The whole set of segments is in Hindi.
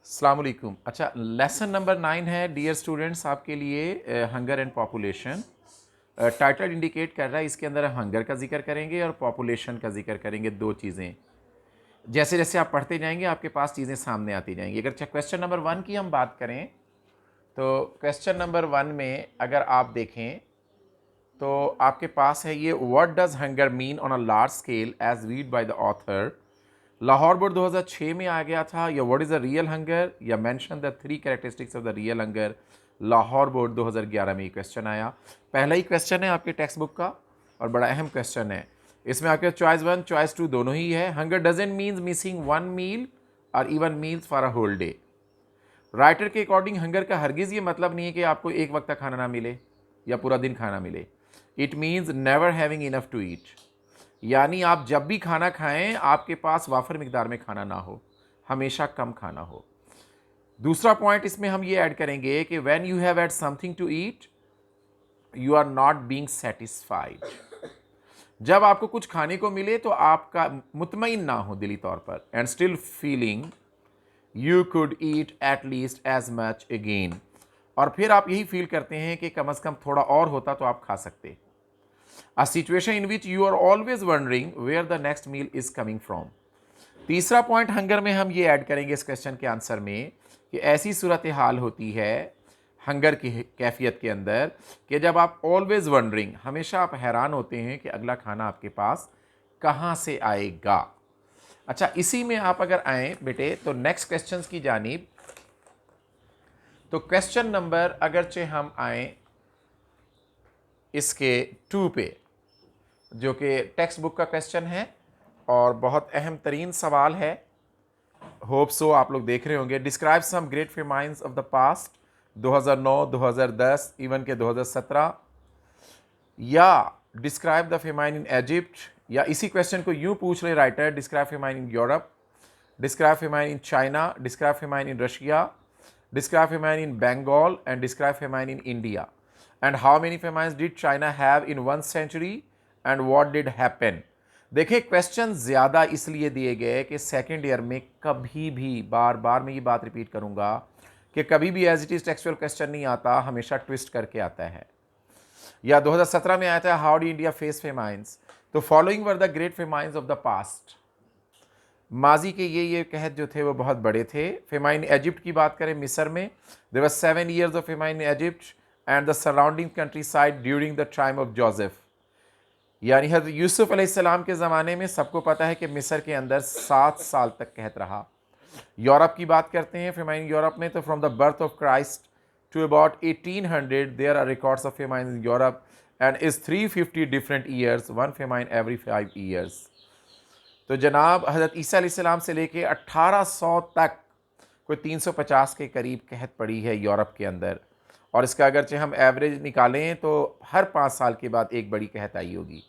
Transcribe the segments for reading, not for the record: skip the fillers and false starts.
अस्सलाम वालेकुम। अच्छा, लेसन नंबर 9 है डियर स्टूडेंट्स आपके लिए, hunger and population. Title indicate कर रहा है, इसके अंदर हम हंगर का जिक्र करेंगे और पॉपुलेशन का जिक्र करेंगे, दो चीज़ें। जैसे जैसे आप पढ़ते जाएंगे आपके पास चीज़ें सामने आती जाएंगी। अगर क्वेश्चन नंबर 1 की हम बात करें तो क्वेश्चन नंबर 1 में अगर आप देखें तो आपके पास है ये, what does hunger mean on a large scale as read by the author. Lahore board 2006 में आ गया था, या what is the real hunger, या mention the 3 characteristics of the real hunger. Lahore board 2011 में ये क्वेश्चन आया। पहला ही क्वेश्चन है आपके टेक्स्ट बुक का और बड़ा अहम क्वेश्चन है। इसमें आपके चॉइस 1 चॉइस 2 दोनों ही है। Hunger doesn't means missing one meal और even meals for a whole day. Writer के अकॉर्डिंग हंगर का हरगिज़ ये मतलब नहीं है कि आपको एक वक्त का खाना ना मिले या पूरा दिन खाना मिले। It means never having enough to eat, यानी आप जब भी खाना खाएं आपके पास वाफर मिकदार में खाना ना हो, हमेशा कम खाना हो। दूसरा पॉइंट इसमें हम ये ऐड करेंगे कि when you have had something to eat you are not being satisfied. जब आपको कुछ खाने को मिले तो आपका मुतमईन ना हो दिली तौर पर, and still feeling you could eat at least as much again, और फिर आप यही फील करते हैं कि कम से कम थोड़ा और होता तो आप खा सकते। A situation in which you are always wondering where the next meal is coming from. तीसरा पॉइंट हंगर में हम ये ऐड करेंगे इस क्वेश्चन के आंसर में कि ऐसी सूरत हाल होती है हंगर की कैफियत के अंदर कि जब आप ऑलवेज वंडरिंग, हमेशा आप हैरान होते हैं कि अगला खाना आपके पास कहाँ से आएगा। अच्छा, इसी में आप अगर आए बेटे तो नेक्स्ट क्वेश्चन की जानिब, तो क्वेश्चन नंबर अगरचे हम आए इसके 2 पे, जो कि टेक्स्ट बुक का क्वेश्चन है और बहुत अहम तरीन सवाल है। होप सो आप लोग देख रहे होंगे। Describe some great famines of the past, 2009, 2010, even के 2017, या describe the famine in Egypt, या इसी क्वेश्चन को यूं पूछ रहे writer, describe famine in Europe, describe famine in China, describe famine in Russia, describe famine in Bengal and describe famine in India, and how many famines did China have in 1 century and what did happen. देखिए, क्वेश्चन ज़्यादा इसलिए दिए गए कि सेकेंड ईयर में कभी भी, बार बार मैं ये बात रिपीट करूंगा कि कभी भी as it is textual question नहीं आता, हमेशा ट्विस्ट करके आता है। या 2017 में आया था, how the India face famines, तो following were the great famines of the past. माजी के ये कहत जो थे वो बहुत बड़े थे। फेमाइन इजिप्ट की बात करें, मिस्र में there were 7 years of famine in Egypt and the surrounding countryside during the time of Joseph, यानी हज़रत यूसुफ अलैहिस्सलाम के ज़माने में सबको पता है कि मिस्र के अंदर 7 साल तक कहत रहा। यूरोप की बात करते हैं, फेमाइन यूरोप में, तो from the birth of Christ to about 1800 there are records of famine in Europe and is 350 different years, 1 famine every 5 years। तो जनाब हज़रत ईसा अलैहिस्सलाम से लेके 1800 तक कोई 350 के करीब कहत पड़ी है यूरोप के अंदर, और इसका अगरचे हम एवरेज निकालें तो हर 5 साल के बाद एक बड़ी कहत आई होगी।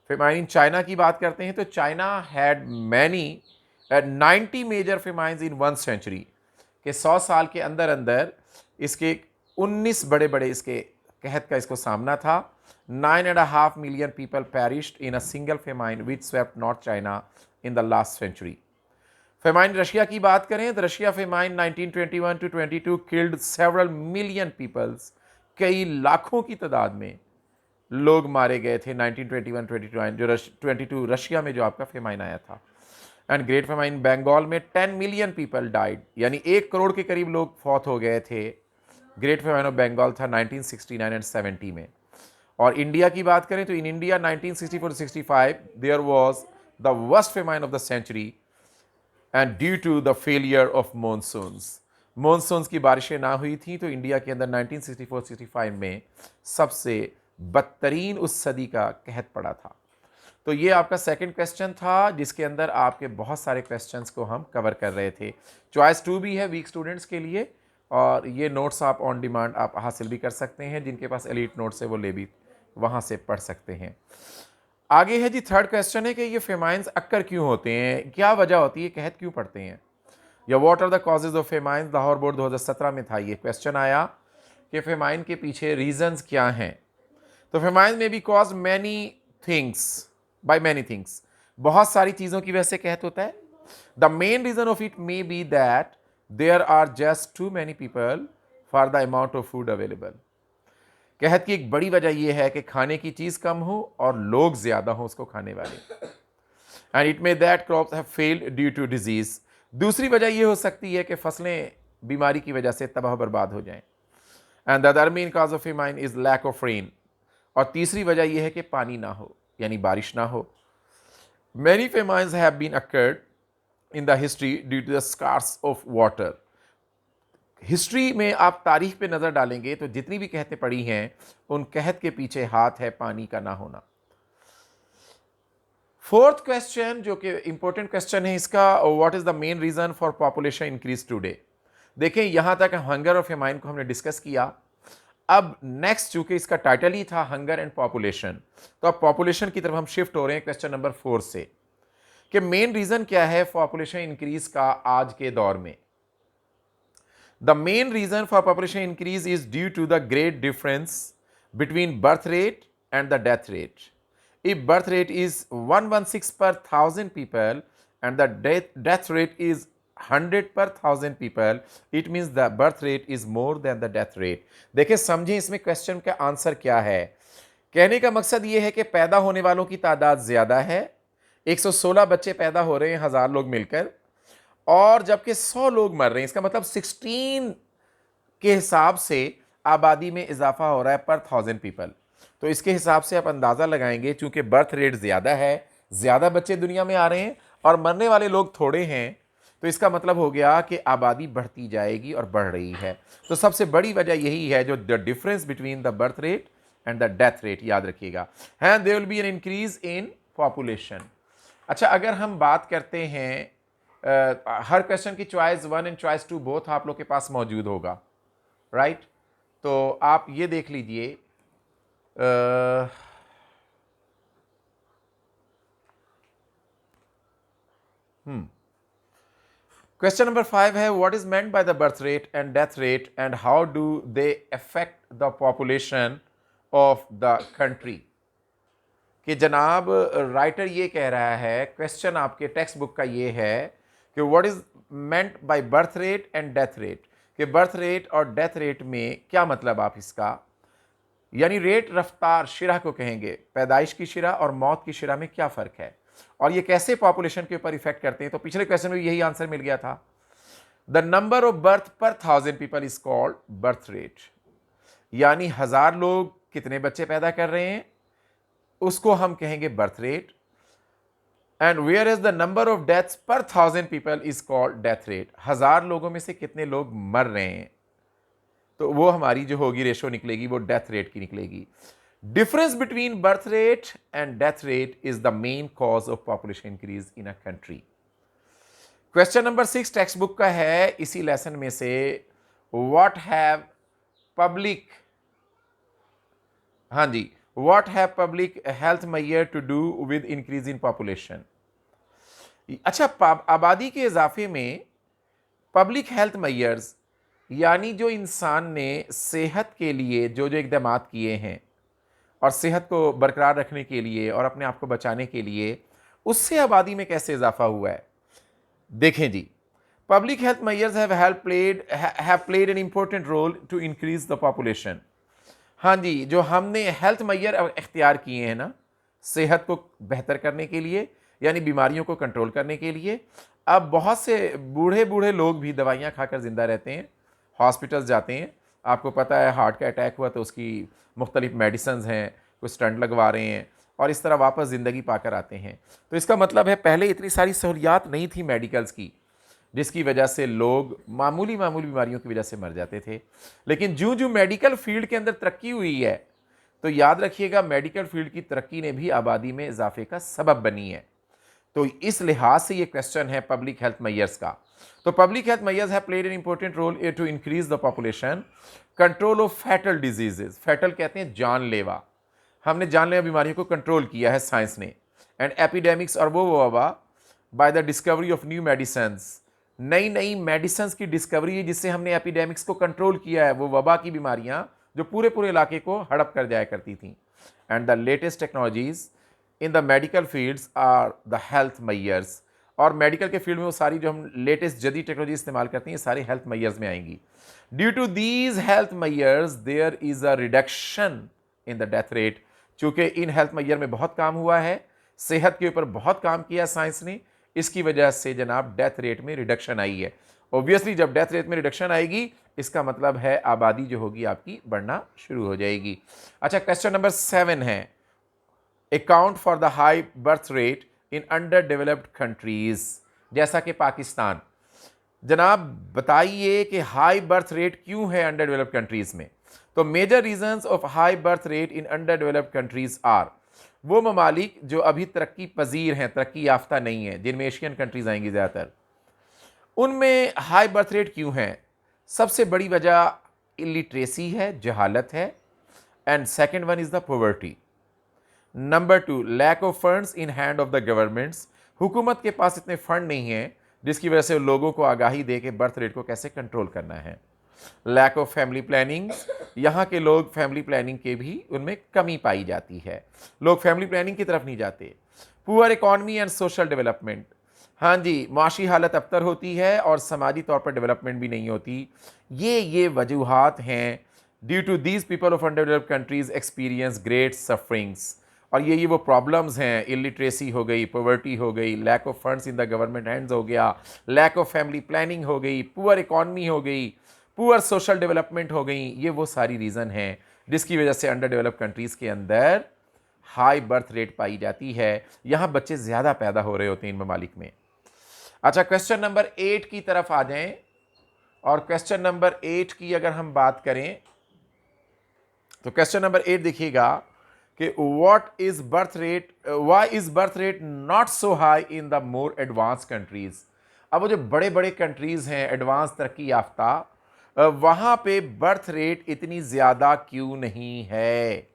फेमाइन चाइना की बात करते हैं तो China had many 90 major famines in 1 century, के 100 साल के अंदर अंदर इसके 19 बड़े बड़े इसके कहत का इसको सामना था। 9.5 million people perished in a single famine which swept North China in the last century. Famine Russia की बात करें तो Russia famine 1921 to 22 killed several million peoples, कई लाखों की तादाद में लोग मारे गए थे 1921-22 जो 22 रशिया में जो आपका फेमाइन आया था। एंड ग्रेट फेमाइन बंगाल में 10 million people डाइड, यानी 1 करोड़ के करीब लोग फौत हो गए थे। ग्रेट फेमाइन ऑफ बंगाल था 1969 एंड 70 में। और इंडिया की बात करें तो in India 1964-65 there was the worst famine of the century and due to the failure of monsoons की बारिशें ना हुई थी, तो इंडिया के अंदर 1964-65 में सबसे बदतरीन उस सदी का कहत पड़ा था। तो ये आपका सेकंड क्वेश्चन था जिसके अंदर आपके बहुत सारे क्वेश्चंस को हम कवर कर रहे थे। चॉइस 2 भी है वीक स्टूडेंट्स के लिए, और ये नोट्स आप ऑन डिमांड आप हासिल भी कर सकते हैं, जिनके पास एलीट नोट्स है वो ले भी वहाँ से पढ़ सकते हैं। आगे है जी, थर्ड क्वेश्चन है कि ये फेमाइंस अक्कर क्यों होते हैं, क्या वजह होती है, कहत क्यों पढ़ते हैं, या what are the causes of famines. Lahore board 2017 में था ये क्वेश्चन आया कि फेमाइन के पीछे रीजंस क्या हैं। तो famine may be cause many things by many things, बहुत सारी चीज़ों की वजह से कहत होता है। The main reason of it may be that there are just too many people for the amount of food available. कहत की एक बड़ी वजह यह है कि खाने की चीज़ कम हो और लोग ज़्यादा हों उसको खाने वाले, and it may that crops have failed due to disease. दूसरी वजह यह हो सकती है कि फसलें बीमारी की वजह से तबाह बर्बाद हो जाएं, and the other main cause of famine is lack of rain. और तीसरी वजह यह है कि पानी ना हो, यानी बारिश ना हो। Many famines have been occurred in the history due to the scarce of water. History में आप तारीख पे नज़र डालेंगे तो जितनी भी कहतें पड़ी हैं उन कहत के पीछे हाथ है पानी का ना होना। फोर्थ क्वेश्चन जो कि इंपॉर्टेंट क्वेश्चन है इसका, what is the main reason for population increase today. देखें यहां तक हंगर और फेमाइन को हमने डिस्कस किया। अब नेक्स्ट चूंकि इसका टाइटल ही था हंगर एंड पॉपुलेशन, तो अब पॉपुलेशन की तरफ हम शिफ्ट हो रहे हैं क्वेश्चन नंबर 4 से कि मेन रीजन क्या है पॉपुलेशन इंक्रीज का आज के दौर में। The main reason for population increase is due to the great difference between birth rate and the death rate. If birth rate is 116 per 1000 people and the death rate is 100 per 1000 people, it means the birth rate is more than the death rate. देखिए समझें इसमें क्वेश्चन का आंसर क्या है। कहने का मकसद ये है कि पैदा होने वालों की तादाद ज़्यादा है, 116 बच्चे पैदा हो रहे हैं 1000 लोग मिलकर, और जबकि 100 लोग मर रहे हैं। इसका मतलब 16 के हिसाब से आबादी में इजाफा हो रहा है पर 1000 पीपल। तो इसके हिसाब से आप अंदाज़ा लगाएंगे चूंकि बर्थ रेट ज़्यादा है, ज़्यादा बच्चे दुनिया में आ रहे हैं और मरने वाले लोग थोड़े हैं, तो इसका मतलब हो गया कि आबादी बढ़ती जाएगी और बढ़ रही है। तो सबसे बड़ी वजह यही है जो the difference between the birth rate and the death rate, याद रखिएगा। And there will be an increase in population. अच्छा, अगर हम बात करते हैं हर क्वेश्चन की चॉइस 1 एंड चॉइस 2 बोथ आप लोग के पास मौजूद होगा, राइट? तो आप ये देख लीजिए, क्वेश्चन नंबर 5 है what is meant by the birth rate and death rate and how do they affect the population of the country. कि जनाब राइटर ये कह रहा है, क्वेश्चन आपके टेक्स्ट बुक का ये है कि what is meant by birth rate and death rate, कि बर्थ रेट और डेथ रेट में क्या मतलब आप इसका, यानी रेट रफ्तार शिरा को कहेंगे, पैदाइश की शिरा और मौत की शिरा में क्या फ़र्क है और ये कैसे पॉपुलेशन के ऊपर इफेक्ट करते हैं। तो पिछले क्वेश्चन में यही आंसर मिल गया था। द नंबर ऑफ बर्थ पर 1000 people is called birth rate, यानी 1000 लोग कितने बच्चे पैदा कर रहे हैं उसको हम कहेंगे birth rate. And where is the number of deaths per 1000 people is called death rate, 1000 लोगों में से कितने लोग मर रहे हैं, तो वो हमारी जो होगी रेशो निकलेगी वो डेथ रेट की निकलेगी। Difference between birth rate and death rate is the main cause of population increase in a country. Question number 6 text book का है इसी लेसन में से, व्हाट हैव पब्लिक, हाँ जी, what have public health measure to do with increase in population. अच्छा, आबादी के इजाफे में पब्लिक हेल्थ मेजर्स, यानी जो इंसान ने सेहत के लिए जो जो इक़दाम किए हैं और सेहत को बरकरार रखने के लिए और अपने आप को बचाने के लिए, उससे आबादी में कैसे इजाफा हुआ है। देखें जी, public health measures have played an important role to increase the population. हाँ जी, जो हमने हेल्थ मेजर इख्तियार किए हैं ना सेहत को बेहतर करने के लिए, यानी बीमारियों को कंट्रोल करने के लिए। अब बहुत से बूढ़े बूढ़े लोग भी दवाइयाँ खाकर ज़िंदा रहते हैं, हॉस्पिटल्स जाते हैं। आपको पता है हार्ट का अटैक हुआ तो उसकी मुख्तलिफ मेडिसिन हैं, कुछ स्टंट लगवा रहे हैं और इस तरह वापस ज़िंदगी पाकर आते हैं। तो इसका मतलब है पहले इतनी सारी सहूलियात नहीं थी मेडिकल्स की, जिसकी वजह से लोग मामूली बीमारियों की वजह से मर जाते थे। लेकिन जो जो मेडिकल फील्ड के अंदर तरक्की हुई है, तो याद रखिएगा मेडिकल फील्ड की तरक्की ने भी आबादी में इजाफे का सबब बनी है। तो इस लिहाज से ये क्वेश्चन है पब्लिक हेल्थ मेजर्स का। तो public health measures have played an important role to increase the population, control of fatal diseases, fatal कहते हैं जानलेवा, हमने जानलेवा बीमारियों को कंट्रोल किया है साइंस ने, एंड एपिडेमिक्स और वो वबा by the discovery of new medicines, नई नई मेडिसिन्स की डिस्कवरी है जिससे हमने एपिडेमिक्स को कंट्रोल किया है, वो वबा की बीमारियां जो पूरे पूरे इलाके को हड़प कर जाया करती थी। And the latest technologies in the medical fields are the health measures. और मेडिकल के फील्ड में वो सारी जो हम लेटेस्ट जदीद टेक्नोलॉजी इस्तेमाल करते हैं ये सारी हेल्थ मेजर्स में आएंगी। Due to these health measures there is a reduction in the death rate. चूंकि इन हेल्थ मेजर में बहुत काम हुआ है, सेहत के ऊपर बहुत काम किया साइंस ने, इसकी वजह से जनाब डेथ रेट में रिडक्शन आई है। ऑब्वियसली जब डेथ रेट में रिडक्शन आएगी इसका मतलब है आबादी जो होगी आपकी बढ़ना शुरू हो जाएगी। अच्छा, क्वेश्चन नंबर 7 है account for the high birth rate in under developed countries. जैसा कि पाकिस्तान, जनाब बताइए कि हाई बर्थ रेट क्यों है अंडर डेवलप्ड कंट्रीज में। तो major reasons of high birth rate in under developed countries are, वो ममालिक जो अभी तरक्की पजीर हैं, तरक्की याफ्ता नहीं है, जिनमें एशियन कंट्रीज आएंगी ज़्यादातर, उनमें हाई बर्थ रेट क्यों है। सबसे बड़ी वजह इलिटरेसी है, जहालत है, and second one is the poverty. Number 2, lack of funds in hand of the governments. हुकूमत के पास इतने फंड नहीं है जिसकी वजह से लोगों को आगाही दे के बर्थ रेट को कैसे कंट्रोल करना है। लैक ऑफ फैमिली प्लानिंग, यहाँ के लोग फैमिली प्लानिंग के भी उनमें कमी पाई जाती है, लोग फैमिली प्लानिंग की तरफ नहीं जाते। Poor economy and social development, हाँ जी, माशी हालत अबतर होती है और समाजी तौर पर डेवलपमेंट भी नहीं होती। ये वजूहात हैं। Due to these people of under developed countries experience great sufferings. और ये वो प्रॉब्लम्स हैं, इलिटरेसी हो गई, पॉवर्टी हो गई, lack of funds in the government hands हो गया, लैक ऑफ फैमिली प्लानिंग हो गई, पुअर इकॉनमी हो गई, पुअर सोशल डेवलपमेंट हो गई। ये वो सारी रीज़न हैं जिसकी वजह से अंडर डेवलप्ड कंट्रीज़ के अंदर हाई बर्थ रेट पाई जाती है। यहाँ बच्चे ज़्यादा पैदा हो रहे होते हैं इन ममालिक में। अच्छा, क्वेश्चन नंबर 8 की तरफ आ जाएं। और क्वेश्चन नंबर 8 की अगर हम बात करें तो क्वेश्चन नंबर 8 देखिएगा कि what is birth rate, why is birth rate not so high in the more advance countries. अब वो जो बड़े बड़े कंट्रीज हैं, एडवांस तरक्की याफ्ता, वहां पे बर्थ रेट इतनी ज्यादा क्यों नहीं है।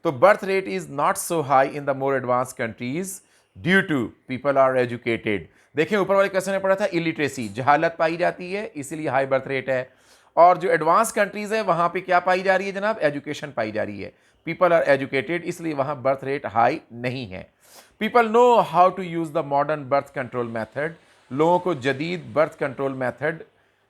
तो birth rate is not so high in the more advance countries due to people are educated. देखिए ऊपर वाले क्वेश्चन में पढ़ा था इलिटरेसी, जहालत पाई जाती है इसीलिए हाई बर्थ रेट है। और जो एडवांस कंट्रीज है वहां पे क्या पाई जा रही है जनाब, एजुकेशन पाई जा रही है, पीपल आर एजुकेटेड, इसलिए वहां बर्थ रेट हाई नहीं है। People know how to use the modern birth control method, लोगों को जदीद बर्थ कंट्रोल मेथड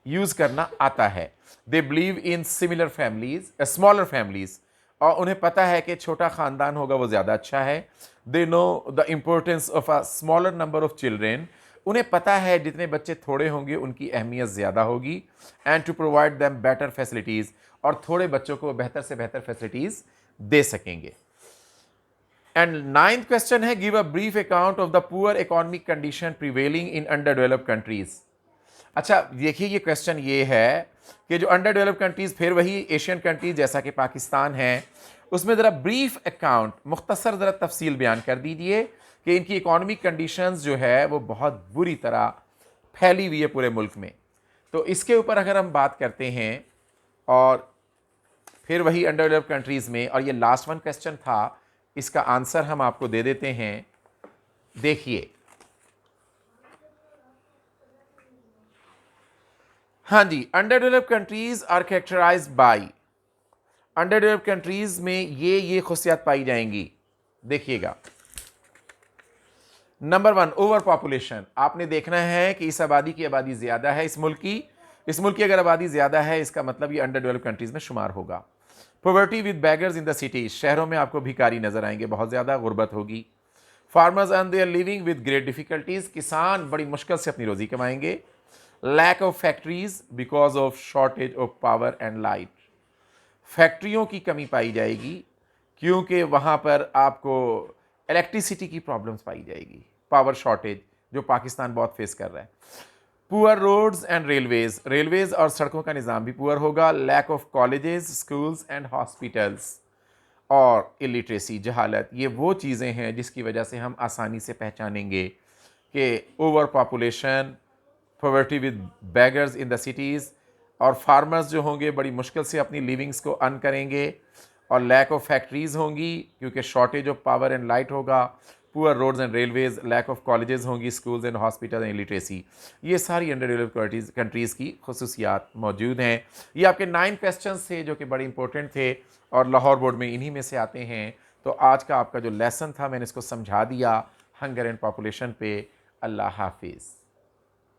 यूज करना आता है। They believe in similar families, smaller families, और उन्हें पता है कि छोटा खानदान होगा वो ज़्यादा अच्छा है। They know the importance of a smaller number of children, उन्हें पता है जितने बच्चे थोड़े होंगे उनकी अहमियत ज़्यादा होगी। And to provide them better facilities, और थोड़े बच्चों को बेहतर से बेहतर फैसिलिटीज़ दे सकेंगे। एंड 9th क्वेश्चन है give a brief account of the poor economic condition prevailing in under developed countries. अच्छा देखिए, ये क्वेश्चन ये है कि जो अंडर डेवलप्ड कंट्रीज, फिर वही एशियन कंट्रीज जैसा कि पाकिस्तान है, उसमें ज़रा ब्रीफ अकाउंट, मुख्तसर ज़रा तफसील बयान कर दीजिए कि इनकी इकोनॉमिक कंडीशंस जो है वो बहुत बुरी तरह फैली हुई है पूरे मुल्क में। तो इसके ऊपर अगर हम बात करते हैं, और फिर वही अंडर डेवलप्ड कंट्रीज़ में, और ये लास्ट वन क्वेश्चन था, इसका आंसर हम आपको दे देते हैं। देखिए, हाँ जी, under developed countries are characterized by, under developed countries में ये खुशियात पाई जाएंगी। देखिएगा, नंबर 1 ओवर पॉपुलेशन। आपने देखना है कि इस आबादी की आबादी ज़्यादा है, इस मुल्क की अगर आबादी ज़्यादा है इसका मतलब ये अंडर डेवलप्ड कंट्रीज़ में शुमार होगा। Poverty with beggars in the cities, शहरों में आपको भिखारी नजर आएंगे, बहुत ज़्यादा गुर्बत होगी। Farmers earn their living with great difficulties, किसान बड़ी मुश्किल से अपनी रोज़ी कमाएंगे। Lack of factories because of shortage of power and light, फैक्ट्रियों की कमी पाई जाएगी क्योंकि वहाँ पर आपको इलेक्ट्रिसिटी की प्रॉब्लम्स पाई जाएगी, पावर शॉर्टेज जो पाकिस्तान बहुत फेस कर रहा है। Poor roads and railways, railways और सड़कों का निज़ाम भी पुअर होगा। Lack of colleges, schools and hospitals, और इलिटरेसी, जहालत, ये वो चीज़ें हैं जिसकी वजह से हम आसानी से पहचानेंगे कि over population, poverty with beggars in the cities, और फार्मर्स जो होंगे बड़ी मुश्किल से अपनी लिविंग्स को अर्न करेंगे, और लैक ऑफ फैक्ट्रीज़ होंगी क्योंकि shortage of power and light होगा। Poor roads and railways, lack of colleges होंगी, schools and hospital and literacy, ये सारी अंडर डेवलप्ड कंट्रीज़ की खसूसियात मौजूद हैं। ये आपके 9 क्वेश्चन थे जो कि बड़े इंपॉर्टेंट थे और लाहौर बोर्ड में इन्हीं में से आते हैं। तो आज का आपका जो लेसन था मैंने इसको समझा दिया हंगर एंड पॉपुलेशन पे, अल्लाह हाफिज़।